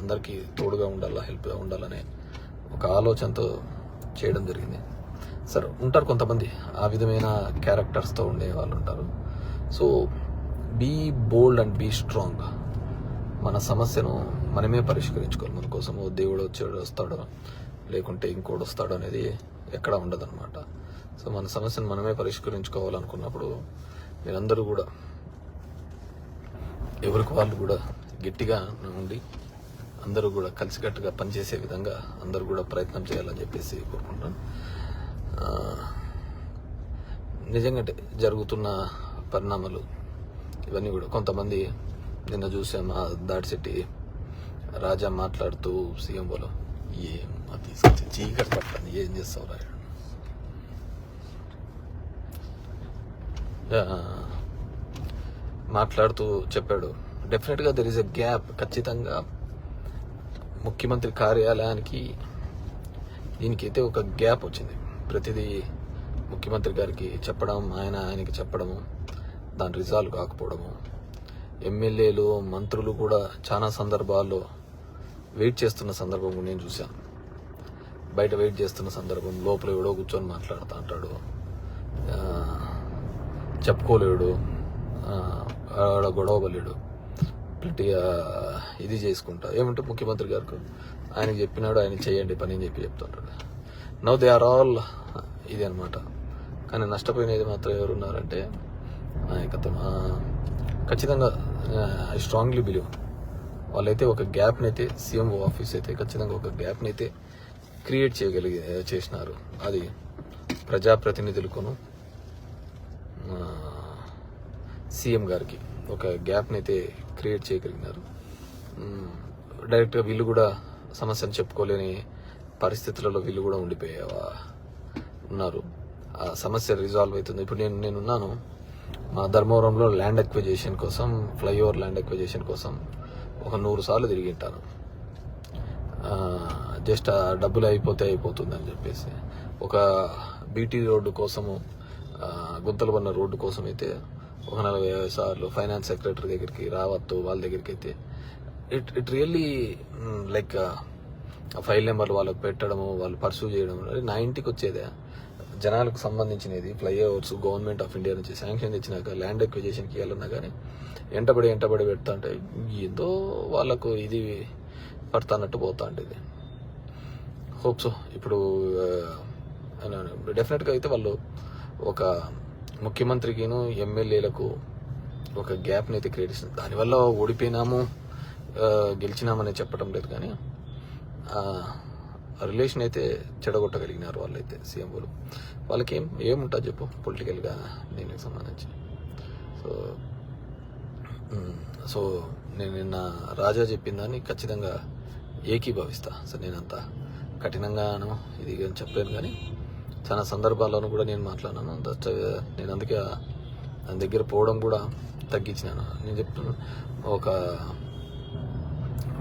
అందరికీ తోడుగా ఉండాలా, హెల్ప్గా ఉండాలనే ఒక ఆలోచనతో చేయడం జరిగింది. సరే, ఉంటారు కొంతమంది ఆ విధమైన క్యారెక్టర్స్తో ఉండే వాళ్ళు ఉంటారు. So be bold and be strong. మన సమస్యను మనమే పరిష్కరించుకోవాలి. మన కోసము దేవుడు వస్తాడో లేకుంటే ఇంకోటి వస్తాడో అనేది ఎక్కడ ఉండదన్నమాట. సో మన సమస్యను మనమే పరిష్కరించుకోవాలనుకున్నప్పుడు మీరందరూ కూడా ఎవరికి వాళ్ళు కూడా గట్టిగా ఉండి అందరూ కూడా కలిసికట్టుగా పనిచేసే విధంగా అందరూ కూడా ప్రయత్నం చేయాలని చెప్పేసి కోరుకుంటాను. నిజంగా జరుగుతున్న పరిణామాలు ఇవన్నీ కూడా కొంతమంది నిన్న చూసాం, దాడిశెట్టి రాజా మాట్లాడుతూ సీఎం వాళ్ళు ఏం తీసుకొచ్చి చీకటి పడుతుంది, ఏం చేస్తావు రాయడం మాట్లాడుతూ చెప్పాడు. డెఫినెట్గా దెర్ ఈస్ ఎ గ్యాప్. ఖచ్చితంగా ముఖ్యమంత్రి కార్యాలయానికి దీనికైతే ఒక గ్యాప్ వచ్చింది. ప్రతిదీ ముఖ్యమంత్రి గారికి చెప్పడం, ఆయనకి చెప్పడము, దాని రిజాల్వ్ కాకపోవడము. ఎమ్మెల్యేలు మంత్రులు కూడా చాలా సందర్భాల్లో వెయిట్ చేస్తున్న సందర్భం నేను చూశాను. బయట వెయిట్ చేస్తున్న సందర్భం లోపల ఎవడో కూర్చొని మాట్లాడుతూ అంటాడు, చెప్పుకోలేడు, ఆడ గొడవలేడు, గట్టిగా ఇది చేసుకుంటా. ఏమంటే ముఖ్యమంత్రి గారికి ఆయనకి చెప్పినాడు, ఆయన చేయండి పని అని చెప్తుంటాడు. నౌ దే ఆర్ ఆల్ ఇది అనమాట. కానీ నష్టపోయినది మాత్రం ఎవరున్నారంటే నాయకత్వం. ఖచ్చితంగా ఐ స్ట్రాంగ్లీ బిలీవ్ వాళ్ళైతే ఒక గ్యాప్ని అయితే సీఎంఓ ఆఫీస్ అయితే ఖచ్చితంగా ఒక గ్యాప్ని అయితే క్రియేట్ చేసినారు. అది ప్రజాప్రతినిధులకును సీఎం గారికి ఒక గ్యాప్ని అయితే క్రియేట్ చేయగలిగినారు. డైరెక్ట్గా వీళ్ళు కూడా సమస్యను చెప్పుకోలేని పరిస్థితులలో వీళ్ళు కూడా ఉన్నారు. ఆ సమస్య రిజాల్వ్ అవుతుంది. ఇప్పుడు నేనున్నాను మా ధర్మవరంలో ల్యాండ్ ఎక్విజిషన్ కోసం, ఫ్లైఓవర్ ల్యాండ్ ఎక్విజిషన్ కోసం ఒక 100 సార్లు తిరిగి ఉంటాను. జస్ట్ ఆ డబ్బులు అయిపోతుంది అని చెప్పేసి. ఒక బీటీ రోడ్డు కోసము, గుంతలు పడిన రోడ్డు కోసం అయితే ఒక 40 సార్లు ఫైనాన్స్ సెక్రటరీ దగ్గరికి, రావత్తు వాళ్ళ దగ్గరికి అయితే ఇట్ రియల్లీ లైక్ ఫైల్ నెంబర్లు వాళ్ళకి పెట్టడము, వాళ్ళు పర్సూ చేయడం. నా ఇంటికి వచ్చేదే జనాలకు సంబంధించినది. ఫ్లైఓవర్స్ గవర్నమెంట్ ఆఫ్ ఇండియా నుంచి శాంక్షన్ తెచ్చినాక ల్యాండ్ ఎక్విజిషన్కి వెళ్ళినా కానీ ఎంటబడి పెడతా అంటే ఏదో వాళ్ళకు ఇది పడుతున్నట్టు పోతా ఉంటుంది. హోప్ సో ఇప్పుడు డెఫినెట్గా అయితే వాళ్ళు ఒక ముఖ్యమంత్రికిను ఎమ్మెల్యేలకు ఒక గ్యాప్ని అయితే క్రియేట్ చేస్తుంది. దానివల్ల ఓడిపోయినాము గెలిచినామని చెప్పడం లేదు, కానీ రిలేషన్ అయితే చెడగొట్టగలిగినారు వాళ్ళైతే సీఎంలు. వాళ్ళకి ఏముంటుంది చెప్పు పొలిటికల్గా దీనికి సంబంధించి. సో నేను నిన్న రాజా చెప్పిన దాన్ని ఖచ్చితంగా ఏకీభవిస్తా. సో నేనంత కఠినంగాను ఇది చెప్పలేను, కానీ చాలా సందర్భాల్లోనూ కూడా నేను మాట్లాడినాను. నేను అందుకే దాని దగ్గర పోవడం కూడా తగ్గించినాను. నేను చెప్తున్నాను, ఒక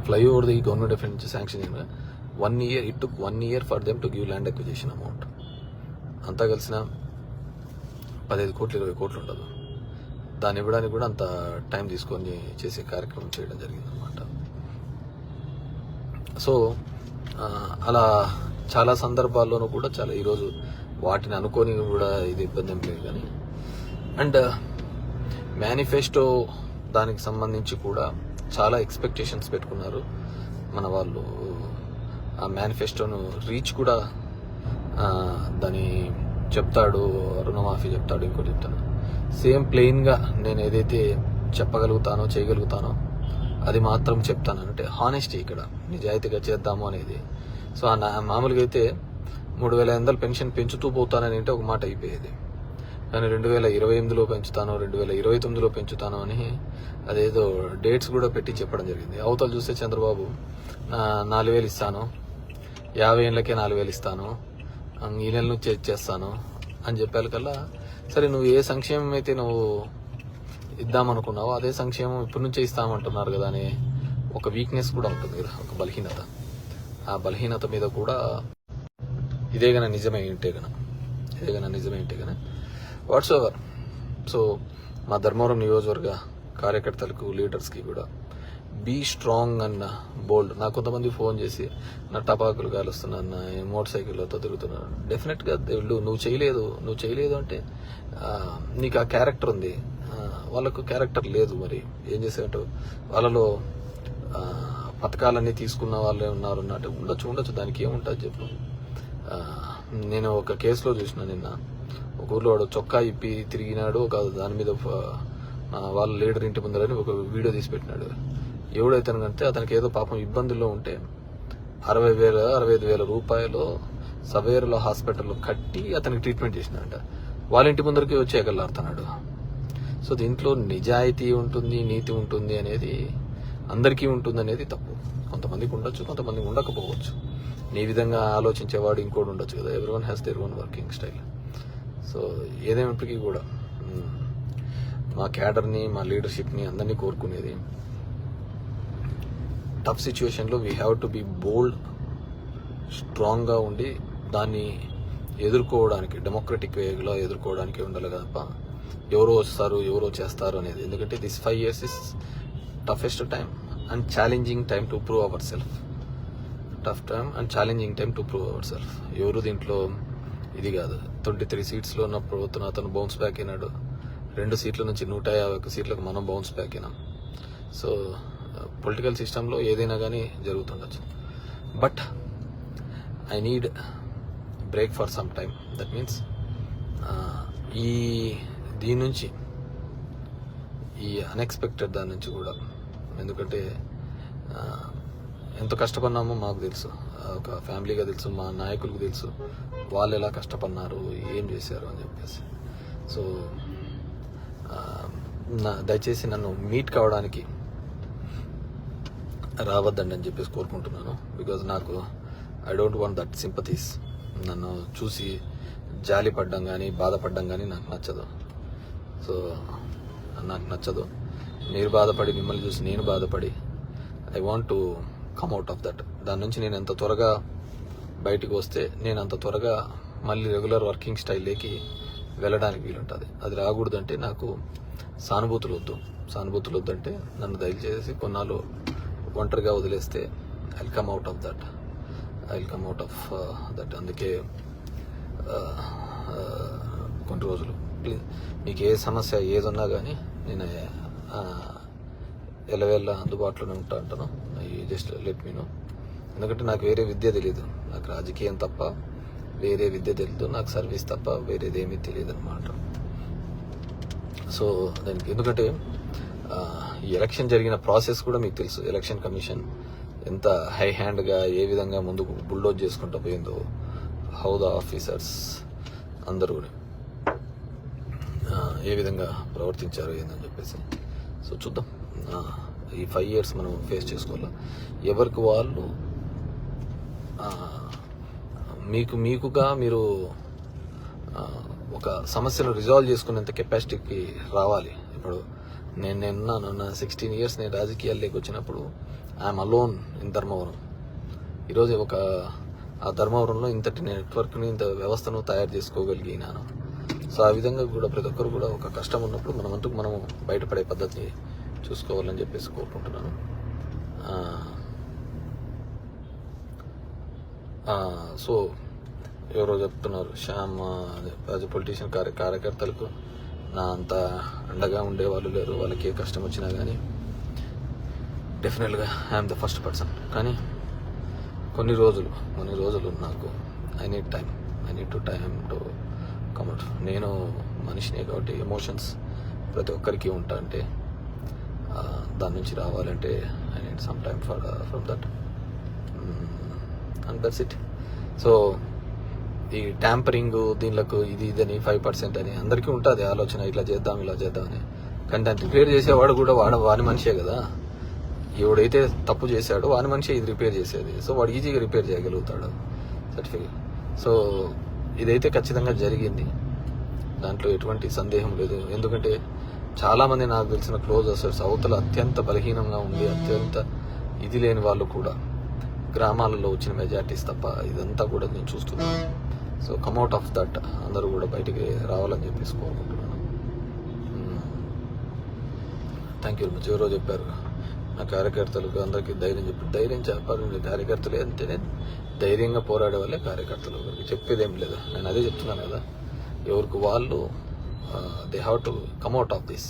ఫ్లైఓవర్ది గవర్నమెంట్ ఆఫ్ ఇండియా శాంక్షన్ చేయగా 1 year, it took 1 year for them to give land acquisition amount. అంతా కలిసిన 15 కోట్లు 20 కోట్లు ఉండదు. దాన్ని ఇవ్వడానికి కూడా అంత టైం తీసుకొని చేసే కార్యక్రమం చేయడం జరిగింది అనమాట. సో అలా చాలా సందర్భాల్లోనూ కూడా చాలా ఈరోజు వాటిని అనుకొని కూడా ఇది ఇబ్బంది ఏం లేదు, కానీ అండ్ మేనిఫెస్టో దానికి సంబంధించి కూడా చాలా ఎక్స్పెక్టేషన్స్ పెట్టుకున్నారు మన వాళ్ళు. ఆ మేనిఫెస్టోను రీచ్ కూడా దాని చెప్తాడు, రుణమాఫీ చెప్తాడు, ఇంకోటి చెప్తాడు. సేమ్ ప్లెయిన్గా నేను ఏదైతే చెప్పగలుగుతానో చేయగలుగుతానో అది మాత్రం చెప్తాను. అంటే హానెస్టీ ఇక్కడ నిజాయితీగా చేద్దాము అనేది. సో మామూలుగా అయితే 3,500 పెన్షన్ పెంచుతూ పోతానని అంటే ఒక మాట అయిపోయేది. కానీ 2028లో పెంచుతాను, 2029లో పెంచుతాను అని అదేదో డేట్స్ కూడా పెట్టి చెప్పడం జరిగింది. అవతల చూస్తే చంద్రబాబు 4,000 ఇస్తాను, 50 ఏళ్ళకే 4,000 ఇస్తాను, ఈ నెల నుంచి చేస్తాను అని చెప్పాలి కల్లా. సరే, నువ్వు ఏ సంక్షేమం అయితే నువ్వు ఇద్దామనుకున్నావో అదే సంక్షేమం ఇప్పటి నుంచే ఇస్తామంటున్నారు కదా అని ఒక వీక్నెస్ కూడా ఉంటుంది కదా, ఒక బలహీనత. ఆ బలహీనత మీద కూడా ఇదే గన నిజమే ఉంటే గన వాట్స్ ఎవర్. సో మా ధర్మవరం నియోజకవర్గ కార్యకర్తలకు, లీడర్స్కి కూడా బీ స్ట్రాంగ్ అండ్ బోల్డ్. నాకు కొంతమంది ఫోన్ చేసి నా టపాకులు కాలుస్తున్నాను, మోటార్ సైకిళ్ళతో తిరుగుతున్నాను. డెఫినెట్గా నువ్వు చేయలేదు అంటే నీకు ఆ క్యారెక్టర్ ఉంది, వాళ్ళకు క్యారెక్టర్ లేదు. మరి ఏం చేసేటట్టు వాళ్ళలో పథకాలన్నీ తీసుకున్న వాళ్ళే ఉన్నారు అన్నట్టు ఉండొచ్చు. దానికి ఏముంటుంది చెప్పు. నేను ఒక కేసులో చూసిన నిన్న, ఒక ఊర్లో వాడు చొక్కా ఇప్పి తిరిగినాడు, ఒక దాని మీద వాళ్ళ లీడర్ ఇంటి ముందరని ఒక వీడియో తీసి పెట్టినాడు. ఎవడైతే కంటే అతనికి ఏదో పాపం ఇబ్బందుల్లో ఉంటే 65,000 రూపాయలు సవేర్లో హాస్పిటల్లో కట్టి అతనికి ట్రీట్మెంట్ చేసినాడంట. వాళ్ళ ఇంటి ముందరికి వచ్చి ఎగలాడుతున్నాడు. సో దీంట్లో నిజాయితీ ఉంటుంది, నీతి ఉంటుంది అనేది అందరికీ ఉంటుంది అనేది తప్పు. కొంతమందికి ఉండొచ్చు, కొంతమందికి ఉండకపోవచ్చు. నీ విధంగా ఆలోచించేవాడు ఇంకోటి ఉండొచ్చు కదా. Everyone has their own working style. So ఏదేమైనప్పటికీ కూడా మా క్యాడర్ని, మా లీడర్షిప్ని అందరినీ కోరుకునేది, టఫ్ సిచ్యువేషన్లో we have to be bold, స్ట్రాంగ్గా ఉండి దాన్ని ఎదుర్కోవడానికి, డెమోక్రటిక్ వేలో ఎదుర్కోవడానికి ఉండాలి తప్ప ఎవరో వస్తారు ఎవరో చేస్తారు అనేది. ఎందుకంటే this 5 years is toughest time and challenging time to prove our self. Tough time and challenging time to prove our self. ఎవరు దీంట్లో ఇది కాదు. 23 సీట్స్లో ఉన్నప్పుడు అతను బౌన్స్ బ్యాక్ అయినాడు. 2 సీట్ల నుంచి 151 సీట్లకు మనం బౌన్స్ బ్యాక్ అయినాం. సో పొలిటికల్ సిస్టంలో ఏదైనా కానీ జరుగుతుండొచ్చు. But I need break for some time. That means దీని నుంచి, ఈ అన్ఎక్స్పెక్టెడ్ దాని నుంచి కూడా, ఎందుకంటే ఎంత కష్టపడినామో మాకు తెలుసు, ఒక ఫ్యామిలీగా తెలుసు, మా నాయకులకు తెలుసు వాళ్ళు ఎలా కష్టపడినారు, ఏం చేశారు అని చెప్పేసి. సో దయచేసి నన్ను మీట్ కావడానికి రావద్దండి అని చెప్పేసి కోరుకుంటున్నాను. Because I don't want that sympathies. నన్ను చూసి జాలి పడ్డం కానీ బాధపడ్డం కానీ నాకు నచ్చదు. సో నాకు నచ్చదు. మీరు బాధపడి, మిమ్మల్ని చూసి నేను బాధపడి, I want to come out of that. దాని నుంచి నేను ఎంత త్వరగా బయటకు వస్తే నేను అంత త్వరగా మళ్ళీ రెగ్యులర్ వర్కింగ్ స్టైల్లోకి వెళ్ళడానికి వీలుంటుంది. అది రాకూడదంటే నాకు సానుభూతులు వద్దంటే నన్ను దయచేసి కొన్నాళ్ళు ఒంటరిగా వదిలేస్తే I will come out of that. అందుకే కొన్ని రోజులు ప్లీజ్, మీకు ఏ సమస్య ఏదున్నా కానీ నేను ఎలవేళ్ళ అందుబాటులోనే అంటాను. Just let me know. ఎందుకంటే నాకు వేరే విద్య తెలియదు. నాకు రాజకీయం తప్ప వేరే విద్య తెలియదు. నాకు సర్వీస్ తప్ప వేరేది ఏమీ తెలియదు అనమాట. సో దానికి ఎందుకంటే ఈ ఎలక్షన్ జరిగిన ప్రాసెస్ కూడా మీకు తెలుసు. ఎలక్షన్ కమిషన్ ఎంత హై హ్యాండ్గా ఏ విధంగా ముందుకు బుల్డోజ్ చేసుకుంటూ పోయిందో, హౌ ద ఆఫీసర్స్ అందరూ ఏ విధంగా ప్రవర్తించారు ఏందని చెప్పేసి. సో చూద్దాం. ఈ 5 years మనం ఫేస్ చేసుకోవాలి. ఎవరికి వాళ్ళు మీకుగా మీరు ఒక సమస్యను రిజాల్వ్ చేసుకునేంత కెపాసిటీకి రావాలి. ఇప్పుడు నేనున్నాను, నా 16 years నేను రాజకీయాల్లోకి వచ్చినప్పుడు ఐఎమ్ అలోన్ ఇన్ ధర్మవరం. ఈరోజు ఆ ధర్మవరంలో ఇంతటి నెట్వర్క్ని, ఇంత వ్యవస్థను తయారు చేసుకోగలిగినాను. సో ఆ విధంగా కూడా ప్రతి ఒక్కరు కూడా ఒక కష్టం ఉన్నప్పుడు మనము బయటపడే పద్ధతిని చూసుకోవాలని చెప్పేసి కోరుకుంటున్నాను. సో ఎవరో చెప్తున్నారు, శ్యామ్ యాజ్ ఎ పొలిటీషియన్ కార్యకర్తలకు నా అంత అండగా ఉండేవాళ్ళు లేరు. వాళ్ళకి ఏ కష్టం వచ్చినా కానీ డెఫినెట్గా ఐఎమ్ ద ఫస్ట్ పర్సన్. కానీ కొన్ని రోజులు నాకు I need to time to come out. నేను మనిషినే కాబట్టి ఎమోషన్స్ ప్రతి ఒక్కరికి ఉంటా. అంటే దాని నుంచి రావాలంటే I need some time from that and that's it. So ఈ ట్యాంపరింగ్ దీనిలకు ఇదని 5% అని అందరికీ ఉంటుంది ఆలోచన, ఇలా చేద్దాం అని. కానీ దాన్ని రిపేర్ చేసేవాడు కూడా వాని మనిషే కదా. ఎవడైతే తప్పు చేశాడో వాని మనిషి ఇది రిపేర్ చేసేది. సో వాడు ఈజీగా రిపేర్ చేయగలుగుతాడు సర్టిఫికేట్. సో ఇదైతే ఖచ్చితంగా జరిగింది, దాంట్లో ఎటువంటి సందేహం లేదు. ఎందుకంటే చాలామంది నాకు తెలిసిన క్లోజ్ అసోసియేట్స్ అవతల అత్యంత బలహీనంగా ఉండి, అత్యంత ఇది లేని వాళ్ళు కూడా గ్రామాలలో వచ్చిన మెజార్టీస్ తప్ప ఇదంతా కూడా నేను చూస్తున్నాను. సో కమ్అట్ ఆఫ్ దట్, అందరూ కూడా బయటికి రావాలని చెప్పేసి కోరుకుంటున్నాను. Thank you very much. ఎవరో చెప్పారు నా కార్యకర్తలకు అందరికీ ధైర్యం చెప్పి ధైర్యం చెప్పాలి. కార్యకర్తలు అంటేనే ధైర్యంగా పోరాడే వాళ్ళే కార్యకర్తలు. చెప్పేది ఏం లేదు. నేను అదే చెప్తున్నాను కదా, ఎవరికి వాళ్ళు they have to come out of this.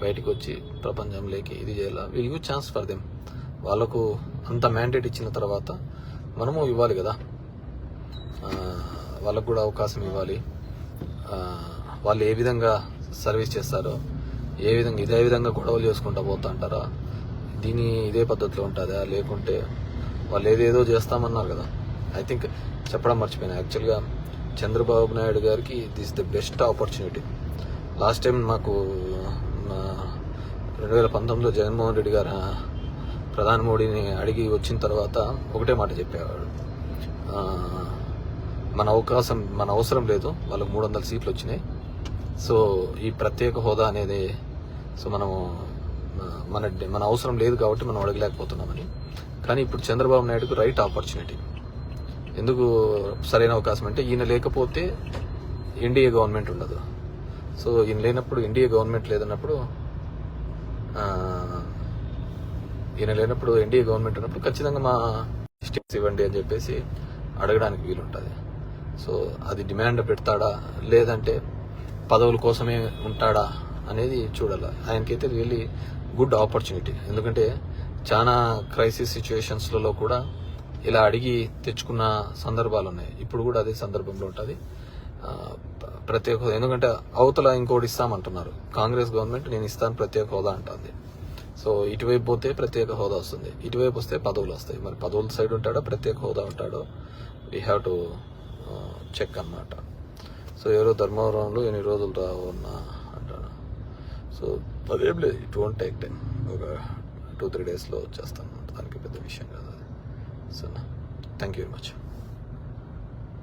బయటకు వచ్చి ప్రపంచంలోకి ఇది చేయాలి. Will give chance for them. వాళ్ళకు అంత మ్యాండేట్ ఇచ్చిన తర్వాత మనము ఇవ్వాలి కదా, వాళ్ళకు కూడా అవకాశం ఇవ్వాలి. వాళ్ళు ఏ విధంగా సర్వీస్ చేస్తారో, ఇదే విధంగా గొడవలు చేసుకుంటూ పోతా అంటారా, దీని ఇదే పద్ధతిలో ఉంటుందా, లేకుంటే వాళ్ళు ఏదేదో చేస్తామన్నారు కదా. ఐ థింక్ చెప్పడం మర్చిపోయాను. యాక్చువల్గా చంద్రబాబు నాయుడు గారికి this the best opportunity. Last time మాకు 2019లో జగన్మోహన్ రెడ్డి గారు ప్రధాని మోడీని అడిగి వచ్చిన తర్వాత ఒకటే మాట చెప్పేవాడు, మన అవసరం లేదు, వాళ్ళకు 300 సీట్లు వచ్చినాయి. సో ఈ ప్రత్యేక హోదా అనేది సో మన అవసరం లేదు కాబట్టి మనం అడగలేకపోతున్నామని. కానీ ఇప్పుడు చంద్రబాబు నాయుడుకు రైట్ ఆపర్చునిటీ. ఎందుకు సరైన అవకాశం అంటే ఈయన లేకపోతే ఎన్డీఏ గవర్నమెంట్ ఉండదు. సో ఈయన లేనప్పుడు ఎన్డీఏ గవర్నమెంట్ లేదన్నప్పుడు ఎన్డీఏ గవర్నమెంట్ ఉన్నప్పుడు ఖచ్చితంగా మా స్టేట్స్ ఇవ్వండి అని చెప్పేసి అడగడానికి వీలుంటుంది. సో అది డిమాండ్ పెడతాడా లేదంటే పదవుల కోసమే ఉంటాడా అనేది చూడాలి. ఆయనకైతే రియల్లీ గుడ్ ఆపర్చునిటీ. ఎందుకంటే చాలా క్రైసిస్ సిచ్యువేషన్స్లలో కూడా ఇలా అడిగి తెచ్చుకున్న సందర్భాలు ఉన్నాయి. ఇప్పుడు కూడా అదే సందర్భంలో ఉంటుంది ప్రత్యేక హోదా. ఎందుకంటే అవతల ఇంకోటి ఇస్తామంటున్నారు కాంగ్రెస్ గవర్నమెంట్, నేను ఇస్తాను ప్రత్యేక హోదా అంటుంది. సో ఇటువైపు పోతే ప్రత్యేక హోదా వస్తుంది, ఇటువైపు వస్తే పదవులు వస్తాయి. మరి పదవుల సైడ్ ఉంటాడో ప్రత్యేక హోదా ఉంటాడో వీ హ్యావ్ టు చెక్ అన్నమాట. సో ఎవరో ధర్మవరంలో ఎన్ని రోజులు రావు అన్నా అంటాను. సో అదేం లేదు, ఇట్ వోంట్ టేక్ టైం. ఒక 2-3 డేస్లో వచ్చేస్తాను. దానికి పెద్ద విషయం కాదు అది. So thank you very much.